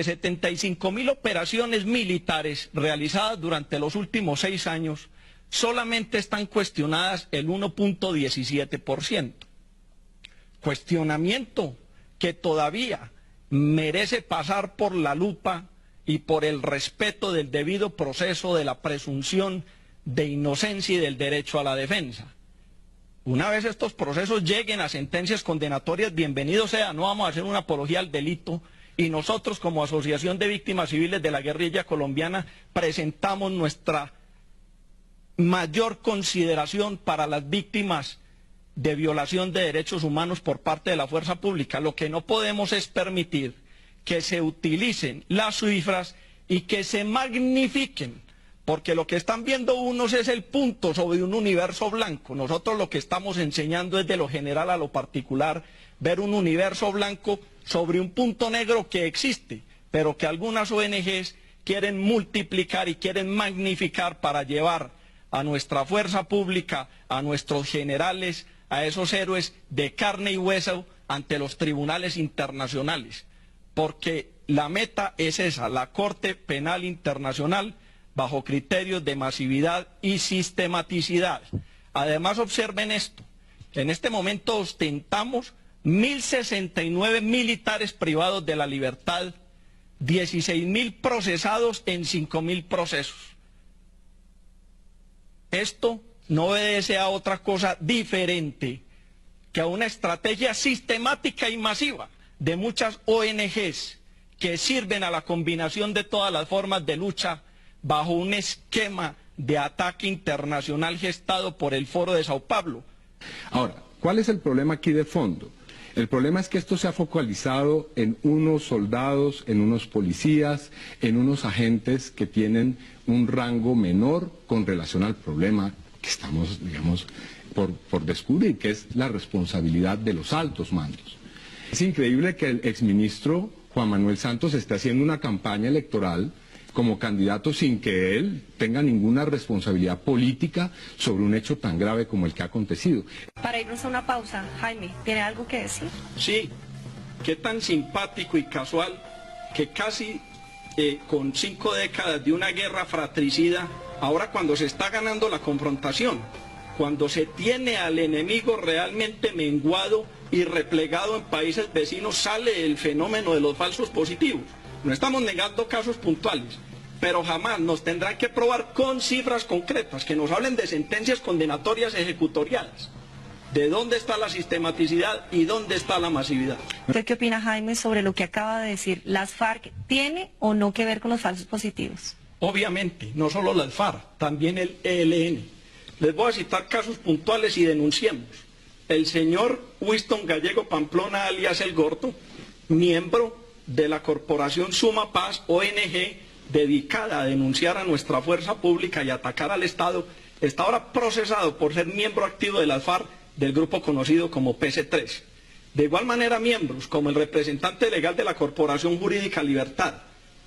75.000 operaciones militares realizadas durante los últimos 6 años, solamente están cuestionadas el 1.17%. Cuestionamiento que todavía merece pasar por la lupa y por el respeto del debido proceso de la presunción de inocencia y del derecho a la defensa. Una vez estos procesos lleguen a sentencias condenatorias, bienvenido sea, no vamos a hacer una apología al delito, y nosotros como Asociación de Víctimas Civiles de la Guerrilla Colombiana presentamos nuestra mayor consideración para las víctimas de violación de derechos humanos por parte de la fuerza pública. Lo que no podemos es permitir que se utilicen las cifras y que se magnifiquen, porque lo que están viendo unos es el punto sobre un universo blanco. Nosotros lo que estamos enseñando es de lo general a lo particular, ver un universo blanco sobre un punto negro que existe, pero que algunas ONGs quieren multiplicar y quieren magnificar para llevar a nuestra fuerza pública, a nuestros generales, a esos héroes de carne y hueso ante los tribunales internacionales. Porque la meta es esa, la Corte Penal Internacional, bajo criterios de masividad y sistematicidad. Además, observen esto, en este momento ostentamos 1.069 militares privados de la libertad, 16.000 procesados en 5.000 procesos. Esto no obedece a otra cosa diferente que a una estrategia sistemática y masiva de muchas ONGs que sirven a la combinación de todas las formas de lucha bajo un esquema de ataque internacional gestado por el Foro de Sao Paulo. Ahora, ¿cuál es el problema aquí de fondo? El problema es que esto se ha focalizado en unos soldados, en unos policías, en unos agentes que tienen un rango menor con relación al problema que estamos, digamos, por descubrir, que es la responsabilidad de los altos mandos. Es increíble que el exministro Juan Manuel Santos esté haciendo una campaña electoral como candidato sin que él tenga ninguna responsabilidad política sobre un hecho tan grave como el que ha acontecido. Para irnos a una pausa, Jaime, ¿tiene algo que decir? Sí, qué tan simpático y casual que casi con 5 décadas de una guerra fratricida, ahora cuando se está ganando la confrontación, cuando se tiene al enemigo realmente menguado y replegado en países vecinos, sale el fenómeno de los falsos positivos. No estamos negando casos puntuales, pero jamás nos tendrán que probar con cifras concretas, que nos hablen de sentencias condenatorias ejecutoriadas. ¿De dónde está la sistematicidad y dónde está la masividad? ¿Usted qué opina, Jaime, sobre lo que acaba de decir? ¿Las FARC tiene o no que ver con los falsos positivos? Obviamente, no solo las FARC, también el ELN. Les voy a citar casos puntuales y denunciemos. El señor Winston Gallego Pamplona, alias El Gordo, miembro de la corporación Suma Paz, ONG, dedicada a denunciar a nuestra fuerza pública y atacar al Estado, está ahora procesado por ser miembro activo de las FARC, del grupo conocido como PC3. De igual manera, miembros como el representante legal de la Corporación Jurídica Libertad,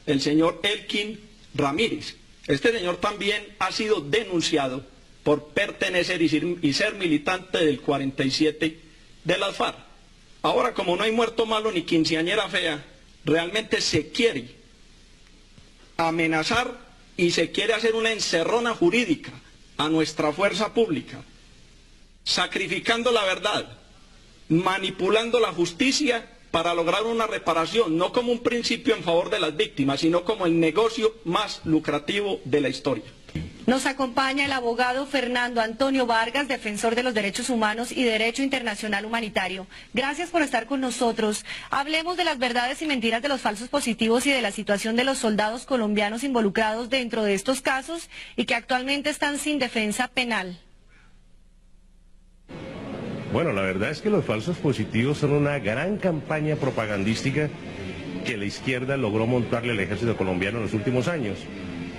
el señor Elkin Ramírez. Este señor también ha sido denunciado por pertenecer y ser militante del 47 de las FARC. Ahora, como no hay muerto malo ni quinceañera fea, realmente se quiere amenazar y se quiere hacer una encerrona jurídica a nuestra fuerza pública, sacrificando la verdad, manipulando la justicia para lograr una reparación, no como un principio en favor de las víctimas, sino como el negocio más lucrativo de la historia. Nos acompaña el abogado Fernando Antonio Vargas, defensor de los derechos humanos y derecho internacional humanitario. Gracias por estar con nosotros. Hablemos de las verdades y mentiras de los falsos positivos y de la situación de los soldados colombianos involucrados dentro de estos casos y que actualmente están sin defensa penal. Bueno, la verdad es que los falsos positivos son una gran campaña propagandística que la izquierda logró montarle al ejército colombiano en los últimos años.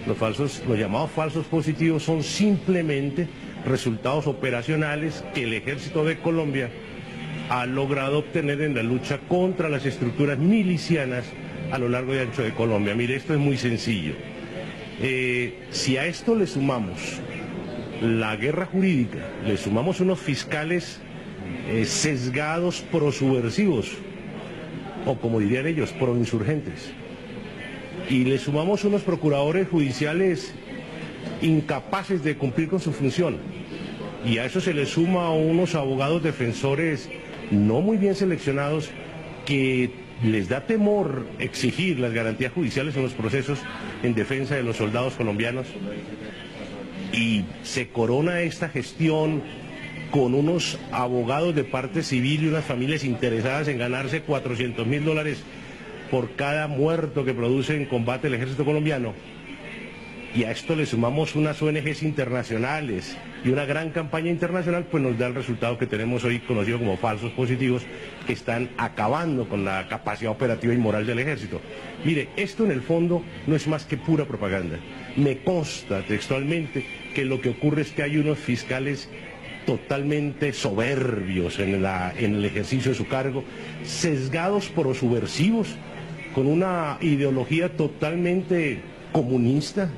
Los llamados falsos positivos son simplemente resultados operacionales que el ejército de Colombia ha logrado obtener en la lucha contra las estructuras milicianas a lo largo y ancho de Colombia. Mire, esto es muy sencillo. Si a esto le sumamos la guerra jurídica, le sumamos unos fiscales sesgados prosubversivos, o como dirían ellos, proinsurgentes, y le sumamos unos procuradores judiciales incapaces de cumplir con su función, y a eso se le suma unos abogados defensores no muy bien seleccionados que les da temor exigir las garantías judiciales en los procesos en defensa de los soldados colombianos, y se corona esta gestión con unos abogados de parte civil y unas familias interesadas en ganarse $400.000 por cada muerto que produce en combate el ejército colombiano. Y a esto le sumamos unas ONGs internacionales y una gran campaña internacional, pues nos da el resultado que tenemos hoy conocido como falsos positivos, que están acabando con la capacidad operativa y moral del ejército. Mire, esto en el fondo no es más que pura propaganda. Me consta textualmente que lo que ocurre es que hay unos fiscales totalmente soberbios en el ejercicio de su cargo, sesgados por subversivos, con una ideología totalmente comunista,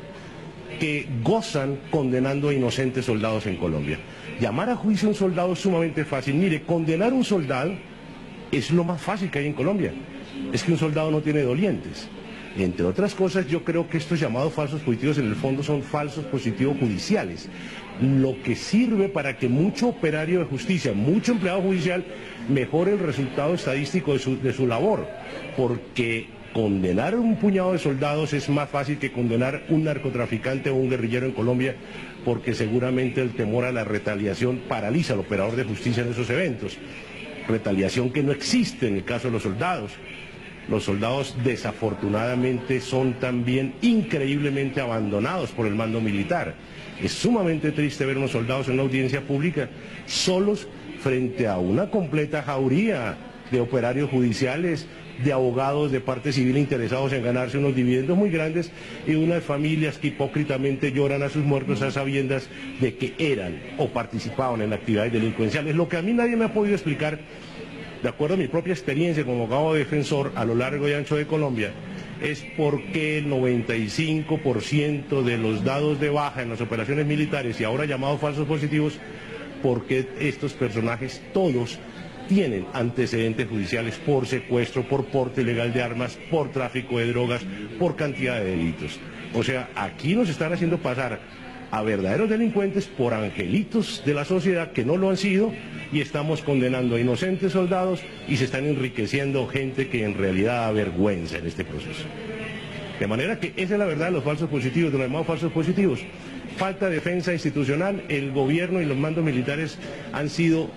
que gozan condenando a inocentes soldados en Colombia. Llamar a juicio a un soldado es sumamente fácil. Mire, condenar a un soldado es lo más fácil que hay en Colombia. Es que un soldado no tiene dolientes. Entre otras cosas, yo creo que estos llamados falsos positivos en el fondo son falsos positivos judiciales, lo que sirve para que mucho operario de justicia, mucho empleado judicial, mejore el resultado estadístico de su labor, porque condenar a un puñado de soldados es más fácil que condenar un narcotraficante o un guerrillero en Colombia, porque seguramente el temor a la retaliación paraliza al operador de justicia en esos eventos. Retaliación que no existe en el caso de los soldados. Los soldados desafortunadamente son también increíblemente abandonados por el mando militar. Es sumamente triste ver unos soldados en una audiencia pública solos frente a una completa jauría de operarios judiciales, de abogados de parte civil interesados en ganarse unos dividendos muy grandes, y unas familias que hipócritamente lloran a sus muertos a sabiendas de que eran o participaban en actividades delincuenciales. Lo que a mí nadie me ha podido explicar, de acuerdo a mi propia experiencia como abogado defensor a lo largo y ancho de Colombia, es por qué el 95% de los dados de baja en las operaciones militares, y ahora llamados falsos positivos, porque estos personajes todos tienen antecedentes judiciales por secuestro, por porte ilegal de armas, por tráfico de drogas, por cantidad de delitos. O sea, aquí nos están haciendo pasar a verdaderos delincuentes por angelitos de la sociedad que no lo han sido, y estamos condenando a inocentes soldados y se están enriqueciendo gente que en realidad da vergüenza en este proceso. De manera que esa es la verdad de los falsos positivos, de los llamados falsos positivos. Falta de defensa institucional, el gobierno y los mandos militares han sido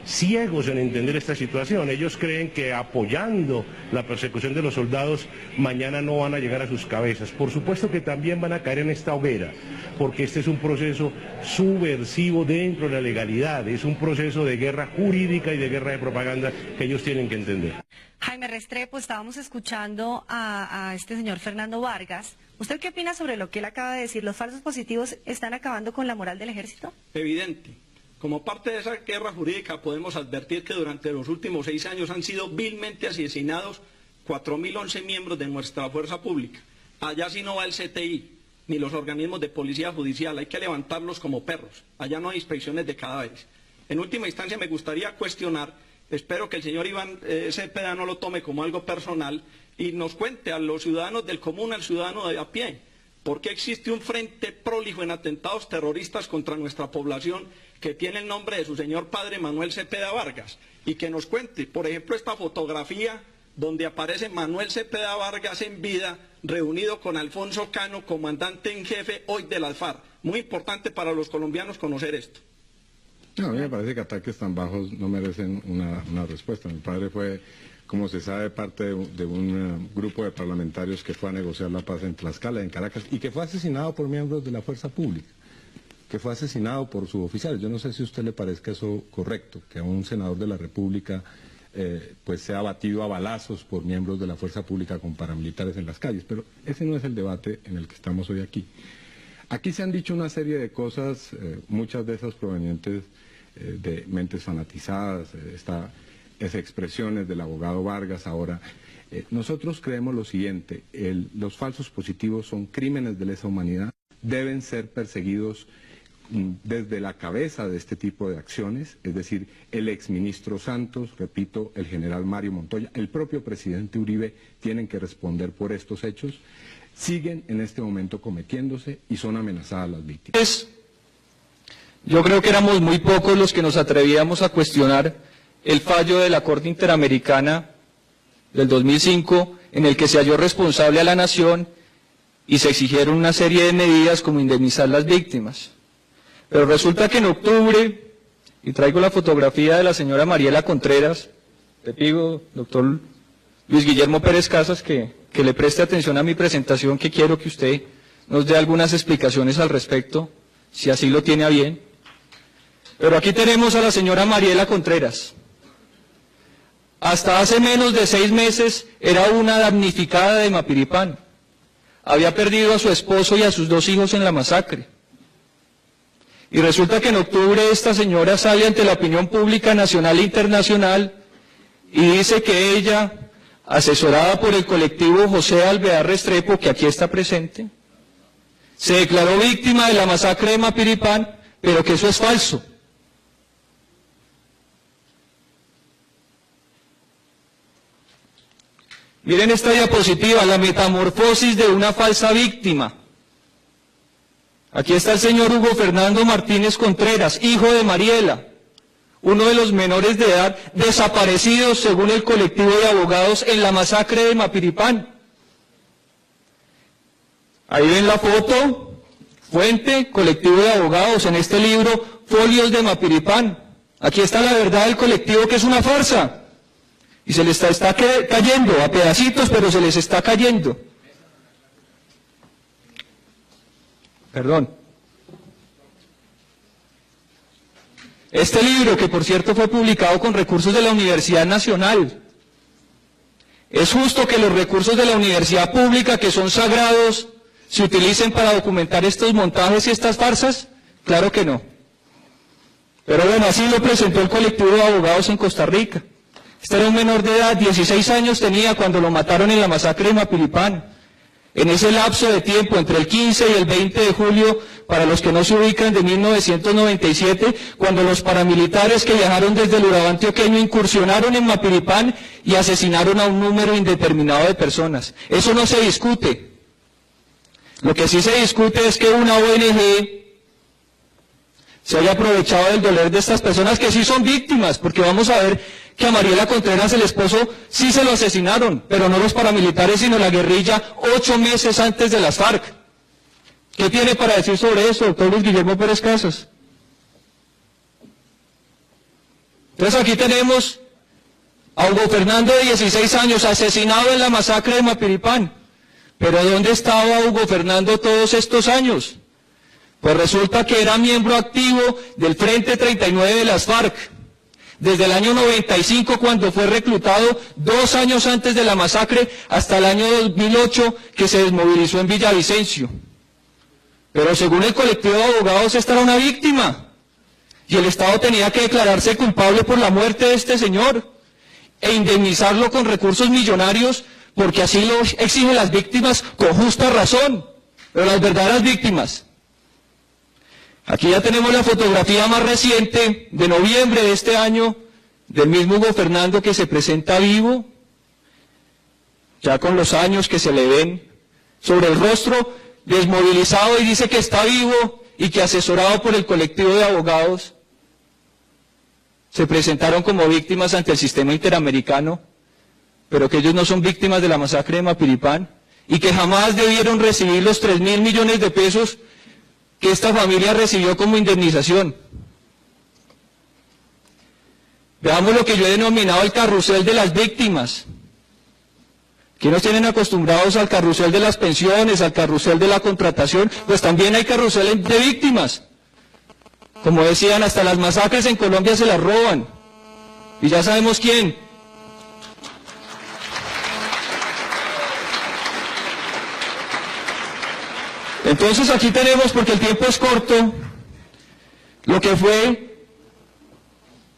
ciegos en entender esta situación. Ellos creen que apoyando la persecución de los soldados mañana no van a llegar a sus cabezas. Por supuesto que también van a caer en esta hoguera, porque este es un proceso subversivo dentro de la legalidad, es un proceso de guerra jurídica y de guerra de propaganda que ellos tienen que entender. Jaime Restrepo, estábamos escuchando a este señor Fernando Vargas. ¿Usted qué opina sobre lo que él acaba de decir? ¿Los falsos positivos están acabando con la moral del ejército? Evidente. Como parte de esa guerra jurídica podemos advertir que durante los últimos 6 años han sido vilmente asesinados 4.011 miembros de nuestra fuerza pública. Allá sí no va el CTI, ni los organismos de policía judicial, hay que levantarlos como perros. Allá no hay inspecciones de cadáveres. En última instancia me gustaría cuestionar, espero que el señor Iván Cepeda no lo tome como algo personal y nos cuente a los ciudadanos del común, al ciudadano de a pie, ¿por qué existe un frente prolijo en atentados terroristas contra nuestra población que tiene el nombre de su señor padre Manuel Cepeda Vargas? Y que nos cuente, por ejemplo, esta fotografía donde aparece Manuel Cepeda Vargas en vida, reunido con Alfonso Cano, comandante en jefe hoy de las FARC. Muy importante para los colombianos conocer esto. No, a mí me parece que ataques tan bajos no merecen una respuesta. Mi padre fue, como se sabe, parte de un grupo de parlamentarios que fue a negociar la paz en Tlaxcala, en Caracas, y que fue asesinado por miembros de la fuerza pública, que fue asesinado por suboficiales. Yo no sé si a usted le parezca eso correcto, que a un senador de la República pues sea abatido a balazos por miembros de la fuerza pública con paramilitares en las calles, pero ese no es el debate en el que estamos hoy aquí. Aquí se han dicho una serie de cosas, muchas de esas provenientes de mentes fanatizadas, esas expresiones del abogado Vargas ahora. Nosotros creemos lo siguiente: los falsos positivos son crímenes de lesa humanidad, deben ser perseguidos desde la cabeza de este tipo de acciones, es decir, el exministro Santos, repito, el general Mario Montoya, el propio presidente Uribe, tienen que responder por estos hechos, siguen en este momento cometiéndose y son amenazadas las víctimas. Yo creo que éramos muy pocos los que nos atrevíamos a cuestionar el fallo de la Corte Interamericana del 2005, en el que se halló responsable a la nación y se exigieron una serie de medidas como indemnizar las víctimas. Pero resulta que en octubre, y traigo la fotografía de la señora Mariela Contreras, le pido, doctor Luis Guillermo Pérez Casas, que le preste atención a mi presentación, que quiero que usted nos dé algunas explicaciones al respecto, si así lo tiene a bien. Pero aquí tenemos a la señora Mariela Contreras. Hasta hace menos de 6 meses era una damnificada de Mapiripán. Había perdido a su esposo y a sus 2 hijos en la masacre. Y resulta que en octubre esta señora sale ante la opinión pública nacional e internacional y dice que ella, asesorada por el colectivo José Alvear Restrepo, que aquí está presente, se declaró víctima de la masacre de Mapiripán, pero que eso es falso. Miren esta diapositiva, la metamorfosis de una falsa víctima. Aquí está el señor Hugo Fernando Martínez Contreras, hijo de Mariela, uno de los menores de edad desaparecidos según el colectivo de abogados en la masacre de Mapiripán. Ahí ven la foto, fuente, colectivo de abogados, en este libro, Folios de Mapiripán. Aquí está la verdad del colectivo, que es una farsa. Y se les está cayendo a pedacitos, pero se les está cayendo. Perdón. Este libro, que por cierto fue publicado con recursos de la Universidad Nacional, ¿es justo que los recursos de la universidad pública, que son sagrados, se utilicen para documentar estos montajes y estas farsas? Claro que no. Pero bueno, así lo presentó el colectivo de abogados en Costa Rica. Este era un menor de edad, 16 años tenía cuando lo mataron en la masacre de Mapiripán. En ese lapso de tiempo, entre el 15 y el 20 de julio, para los que no se ubican, de 1997, cuando los paramilitares que viajaron desde el Urabá antioqueño incursionaron en Mapiripán y asesinaron a un número indeterminado de personas. Eso no se discute. Lo que sí se discute es que una ONG se haya aprovechado del dolor de estas personas que sí son víctimas, porque vamos a ver que a Mariela Contreras, el esposo, sí se lo asesinaron, pero no los paramilitares, sino la guerrilla, 8 meses antes de las FARC. ¿Qué tiene para decir sobre eso, doctor Luis Guillermo Pérez Casas? Entonces aquí tenemos a Hugo Fernando, de 16 años, asesinado en la masacre de Mapiripán. Pero ¿dónde estaba Hugo Fernando todos estos años? Pues resulta que era miembro activo del Frente 39 de las FARC. Desde el año 95, cuando fue reclutado, 2 años antes de la masacre, hasta el año 2008, que se desmovilizó en Villavicencio. Pero según el colectivo de abogados, esta era una víctima. Y el Estado tenía que declararse culpable por la muerte de este señor e indemnizarlo con recursos millonarios, porque así lo exigen las víctimas con justa razón, pero las verdaderas víctimas. Aquí ya tenemos la fotografía más reciente, de noviembre de este año, del mismo Hugo Fernando, que se presenta vivo, ya con los años que se le ven sobre el rostro, desmovilizado, y dice que está vivo y que, asesorado por el colectivo de abogados, se presentaron como víctimas ante el sistema interamericano, pero que ellos no son víctimas de la masacre de Mapiripán y que jamás debieron recibir los 3.000 millones de pesos que esta familia recibió como indemnización. Veamos lo que yo he denominado el carrusel de las víctimas. Aquí nos tienen acostumbrados al carrusel de las pensiones, al carrusel de la contratación, pues también hay carrusel de víctimas. Como decían, hasta las masacres en Colombia se las roban. Y ya sabemos quién. Entonces aquí tenemos, porque el tiempo es corto, lo que fue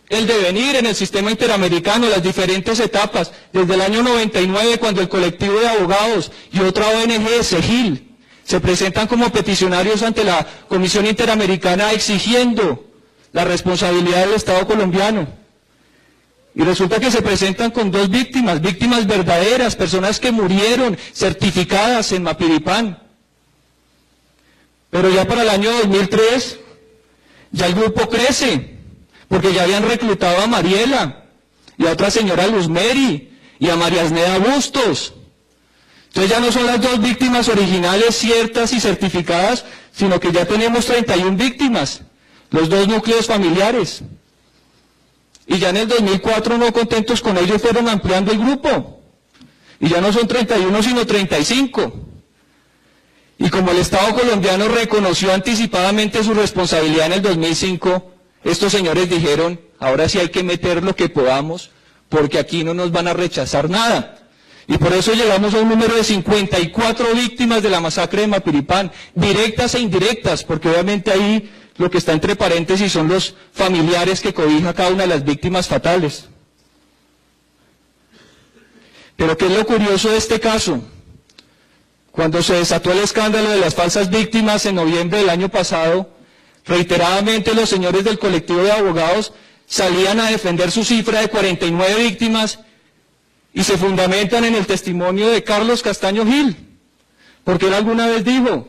el devenir en el sistema interamericano, las diferentes etapas, desde el año 99, cuando el colectivo de abogados y otra ONG, CEGIL, se presentan como peticionarios ante la Comisión Interamericana exigiendo la responsabilidad del Estado colombiano. Y resulta que se presentan con dos víctimas, víctimas verdaderas, personas que murieron certificadas en Mapiripán. Pero ya para el año 2003, ya el grupo crece, porque ya habían reclutado a Mariela, y a otra señora Luz Mary, y a María Asneda Bustos. Entonces ya no son las dos víctimas originales ciertas y certificadas, sino que ya tenemos 31 víctimas, los dos núcleos familiares. Y ya en el 2004, no contentos con ello, fueron ampliando el grupo. Y ya no son 31, sino 35. Y como el Estado colombiano reconoció anticipadamente su responsabilidad en el 2005, estos señores dijeron, ahora sí hay que meter lo que podamos, porque aquí no nos van a rechazar nada. Y por eso llegamos a un número de 54 víctimas de la masacre de Mapiripán, directas e indirectas, porque obviamente ahí lo que está entre paréntesis son los familiares que cobija cada una de las víctimas fatales. Pero ¿qué es lo curioso de este caso? Cuando se desató el escándalo de las falsas víctimas en noviembre del año pasado, reiteradamente los señores del colectivo de abogados salían a defender su cifra de 49 víctimas y se fundamentan en el testimonio de Carlos Castaño Gil, porque él alguna vez dijo,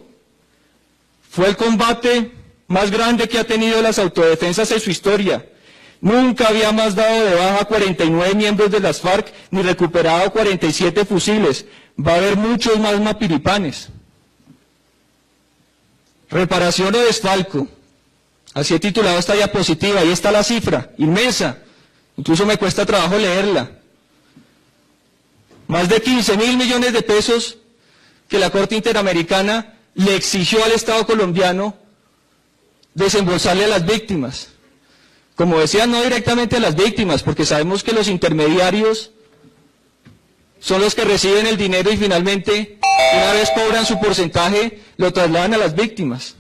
fue el combate más grande que ha tenido las autodefensas en su historia. Nunca había más dado de baja 49 miembros de las FARC ni recuperado 47 fusiles. Va a haber muchos más mapiripanes. Reparación o desfalco. Así he titulado esta diapositiva. Ahí está la cifra, inmensa. Incluso me cuesta trabajo leerla. Más de 15.000 millones de pesos que la Corte Interamericana le exigió al Estado colombiano desembolsarle a las víctimas. Como decía, no directamente a las víctimas, porque sabemos que los intermediarios son los que reciben el dinero y finalmente, una vez cobran su porcentaje, lo trasladan a las víctimas.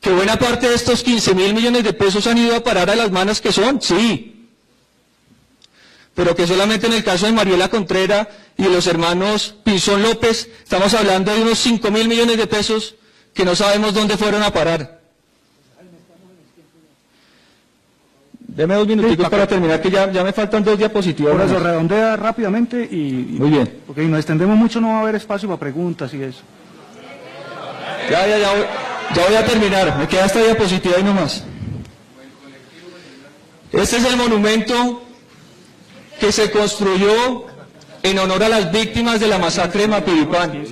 Que buena parte de estos 15.000 millones de pesos han ido a parar a las manos que son, sí. Pero que solamente en el caso de Mariela Contreras y de los hermanos Pinzón López, estamos hablando de unos 5.000 millones de pesos que no sabemos dónde fueron a parar. Deme 2 minuticos para terminar, que ya me faltan 2 diapositivas. Por eso, redondea rápidamente y... Muy bien. Porque si nos extendemos mucho no va a haber espacio para preguntas y eso. Ya voy a terminar, me queda esta diapositiva y no más. Este es el monumento que se construyó en honor a las víctimas de la masacre de Mapiripán.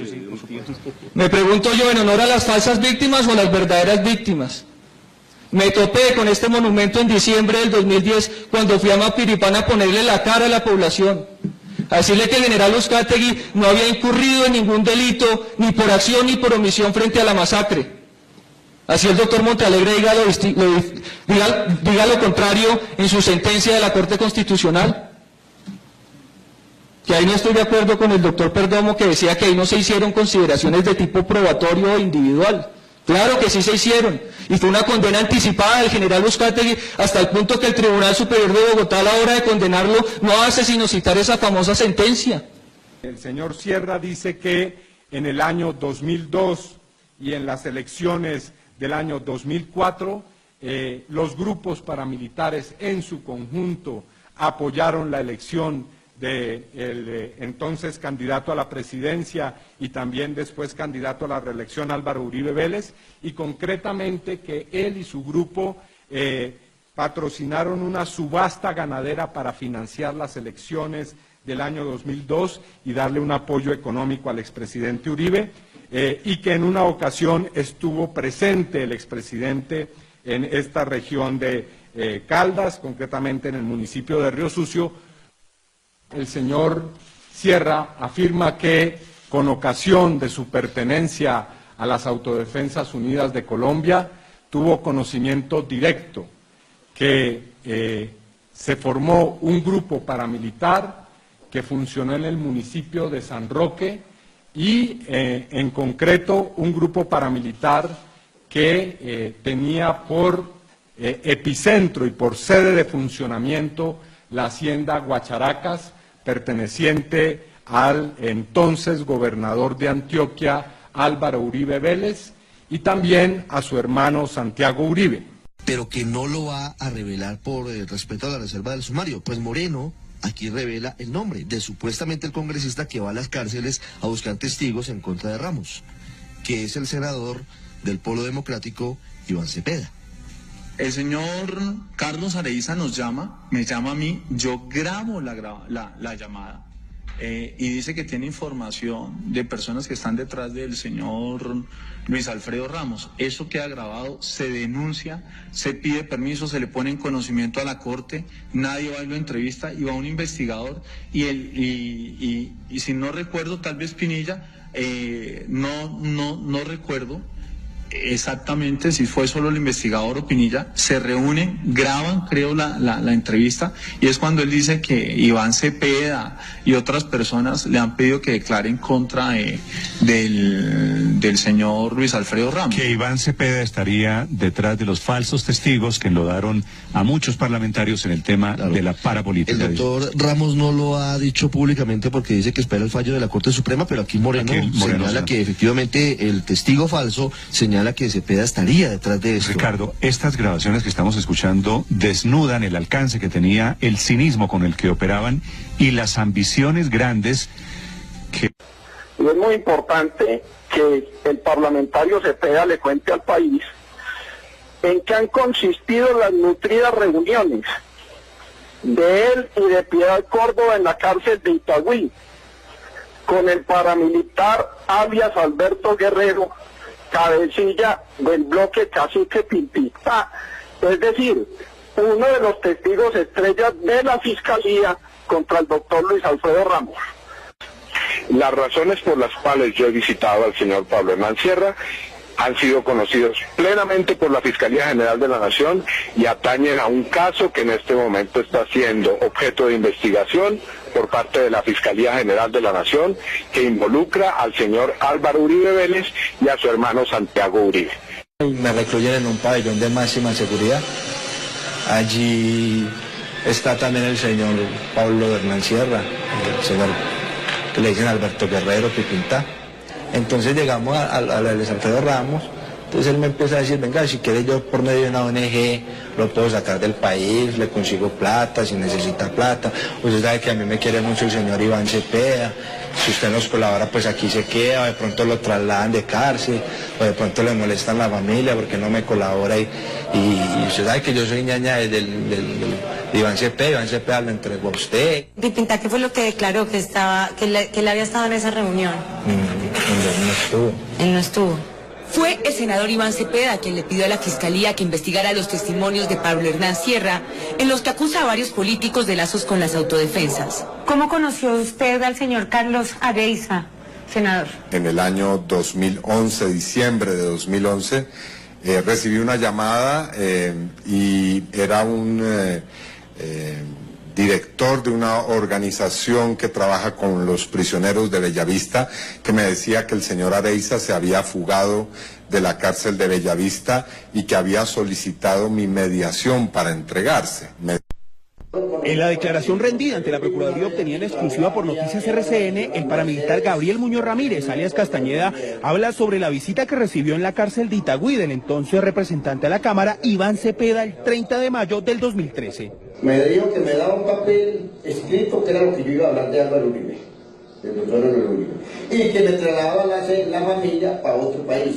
Me pregunto yo, ¿en honor a las falsas víctimas o a las verdaderas víctimas? Me topé con este monumento en diciembre del 2010 cuando fui a Mapiripán a ponerle la cara a la población. A decirle que el general Uzcategui no había incurrido en ningún delito, ni por acción ni por omisión frente a la masacre. Así el doctor Montealegre diga lo contrario en su sentencia de la Corte Constitucional. Que ahí no estoy de acuerdo con el doctor Perdomo, que decía que ahí no se hicieron consideraciones de tipo probatorio o individual. Claro que sí se hicieron, y fue una condena anticipada del general Uzcategui hasta el punto que el Tribunal Superior de Bogotá, a la hora de condenarlo, no hace sino citar esa famosa sentencia. El señor Sierra dice que en el año 2002 y en las elecciones del año 2004, los grupos paramilitares en su conjunto apoyaron la elección del entonces candidato a la presidencia y también después candidato a la reelección Álvaro Uribe Vélez, y concretamente que él y su grupo patrocinaron una subasta ganadera para financiar las elecciones del año 2002 y darle un apoyo económico al expresidente Uribe, y que en una ocasión estuvo presente el expresidente en esta región de Caldas, concretamente en el municipio de Río Sucio. El señor Sierra afirma que con ocasión de su pertenencia a las Autodefensas Unidas de Colombia, tuvo conocimiento directo que se formó un grupo paramilitar que funcionó en el municipio de San Roque y en concreto un grupo paramilitar que tenía por epicentro y por sede de funcionamiento la hacienda Guacharacas, perteneciente al entonces gobernador de Antioquia, Álvaro Uribe Vélez y también a su hermano Santiago Uribe. Pero que no lo va a revelar por respeto a la reserva del sumario. Pues Moreno aquí revela el nombre de supuestamente el congresista que va a las cárceles a buscar testigos en contra de Ramos, que es el senador del Polo Democrático, Iván Cepeda. El señor Carlos Areiza nos llama, me llama a mí, yo grabo la llamada y dice que tiene información de personas que están detrás del señor Luis Alfredo Ramos. Eso queda grabado, se denuncia, se pide permiso, se le pone en conocimiento a la corte, nadie va y lo entrevista y va un investigador y si no recuerdo, tal vez Pinilla, no recuerdo exactamente si fue solo el investigador o Pinilla, se reúnen, graban, creo, la entrevista, y es cuando él dice que Iván Cepeda y otras personas le han pedido que declaren contra del señor Luis Alfredo Ramos. Que Iván Cepeda estaría detrás de los falsos testigos que enlodaron a muchos parlamentarios en el tema de la parapolítica. El doctor Ramos no lo ha dicho públicamente porque dice que espera el fallo de la Corte Suprema, pero aquí Moreno señala que efectivamente el testigo falso señala que Cepeda estaría detrás de esto. Ricardo, estas grabaciones que estamos escuchando desnudan el alcance que tenía, el cinismo con el que operaban y las ambiciones grandes que... Y es muy importante que el parlamentario Cepeda le cuente al país en qué han consistido las nutridas reuniones de él y de Piedad Córdoba en la cárcel de Itagüí, con el paramilitar alias Alberto Guerrero, cabecilla del bloque Cacique Pimpitá, es decir, uno de los testigos estrellas de la Fiscalía contra el doctor Luis Alfredo Ramos. Las razones por las cuales yo he visitado al señor Pablo Hernán Sierra han sido conocidos plenamente por la Fiscalía General de la Nación y atañen a un caso que en este momento está siendo objeto de investigación por parte de la Fiscalía General de la Nación, que involucra al señor Álvaro Uribe Vélez y a su hermano Santiago Uribe. Me recluyen en un pabellón de máxima seguridad. Allí está también el señor Pablo Hernán Sierra, el señor que le dicen Alberto Guerrero, Pipintá. Entonces llegamos a Luis Alfredo Ramos, entonces él me empieza a decir, venga, si quiere yo por medio de una ONG lo puedo sacar del país, le consigo plata, si necesita plata. Usted sabe que a mí me quiere mucho el señor Iván Cepeda, si usted nos colabora pues aquí se queda, o de pronto lo trasladan de cárcel, o de pronto le molestan la familia porque no me colabora y usted sabe que yo soy ñaña de Iván Cepeda lo entregó a usted. Pipintá, ¿qué fue lo que declaró que él había estado en esa reunión? Él no estuvo. Él no estuvo. Fue el senador Iván Cepeda quien le pidió a la Fiscalía que investigara los testimonios de Pablo Hernán Sierra, en los que acusa a varios políticos de lazos con las autodefensas. ¿Cómo conoció usted al señor Carlos Areiza, senador? En el año 2011, diciembre de 2011, recibí una llamada y era un director de una organización que trabaja con los prisioneros de Bellavista, que me decía que el señor Areiza se había fugado de la cárcel de Bellavista y que había solicitado mi mediación para entregarse. En la declaración rendida ante la Procuraduría obtenida en exclusiva por Noticias RCN, el paramilitar Gabriel Muñoz Ramírez, alias Castañeda, habla sobre la visita que recibió en la cárcel de Itagüí del entonces representante a la Cámara, Iván Cepeda, el 30 de mayo del 2013. Me dijo que me daba un papel escrito que era lo que yo iba a hablar de Álvaro Uribe, del doctor Álvaro Uribe, y que me trasladaba la familia para otro país,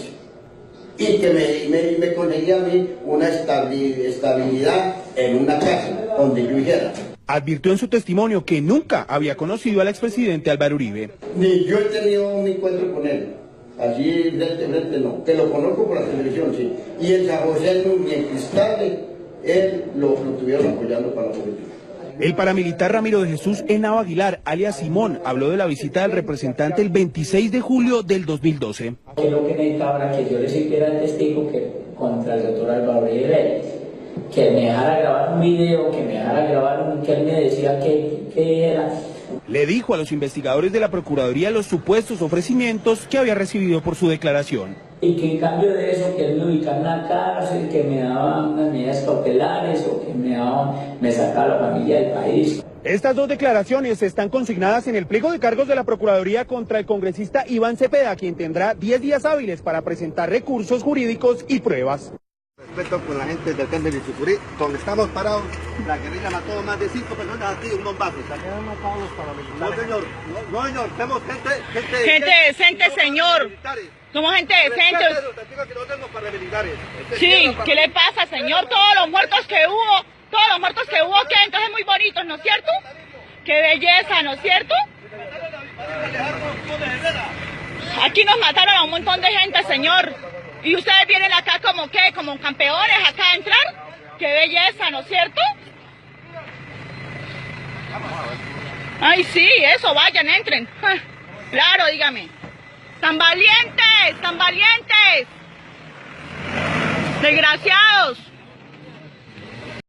y que me conseguía a mí una estabilidad en una casa donde yo dijera. Advirtió en su testimonio que nunca había conocido al expresidente Álvaro Uribe. Ni yo he tenido un encuentro con él, así frente no, que lo conozco por la televisión, sí, y en San José ni en Cristal, él lo tuvieron apoyando para la política. El paramilitar Ramiro de Jesús Henao Aguilar, alias Simón, habló de la visita del representante el 26 de julio del 2012. Que lo que necesitaba era que yo le sirviera el testigo contra el doctor Álvaro Uribe Vélez, que me dejara grabar un video, que me dejara grabar que él me decía que era. Le dijo a los investigadores de la Procuraduría los supuestos ofrecimientos que había recibido por su declaración. Y que en cambio de eso, que él me ubicaba en la cárcel, que me daban unas medidas cautelares o que me sacaba la familia del país. Estas dos declaraciones están consignadas en el pliego de cargos de la Procuraduría contra el congresista Iván Cepeda, quien tendrá 10 días hábiles para presentar recursos jurídicos y pruebas. Respeto con la gente del Carmen de Chucurí, donde estamos parados, la guerrilla mató más de 5 personas aquí, un bombazo. No señor, no señor, somos gente decente, señor. Somos gente decente. Sí, ¿qué le pasa, señor? Todos los muertos que hubo, que entonces muy bonitos, ¿no es cierto? Qué belleza, ¿no es cierto? Aquí nos mataron a un montón de gente, señor. Y ustedes vienen acá como qué, como campeones acá a entrar. Qué belleza, ¿no es cierto? Ay, sí, eso, vayan, entren. Claro, dígame. ¡Tan valientes! ¡Tan valientes! ¡Desgraciados!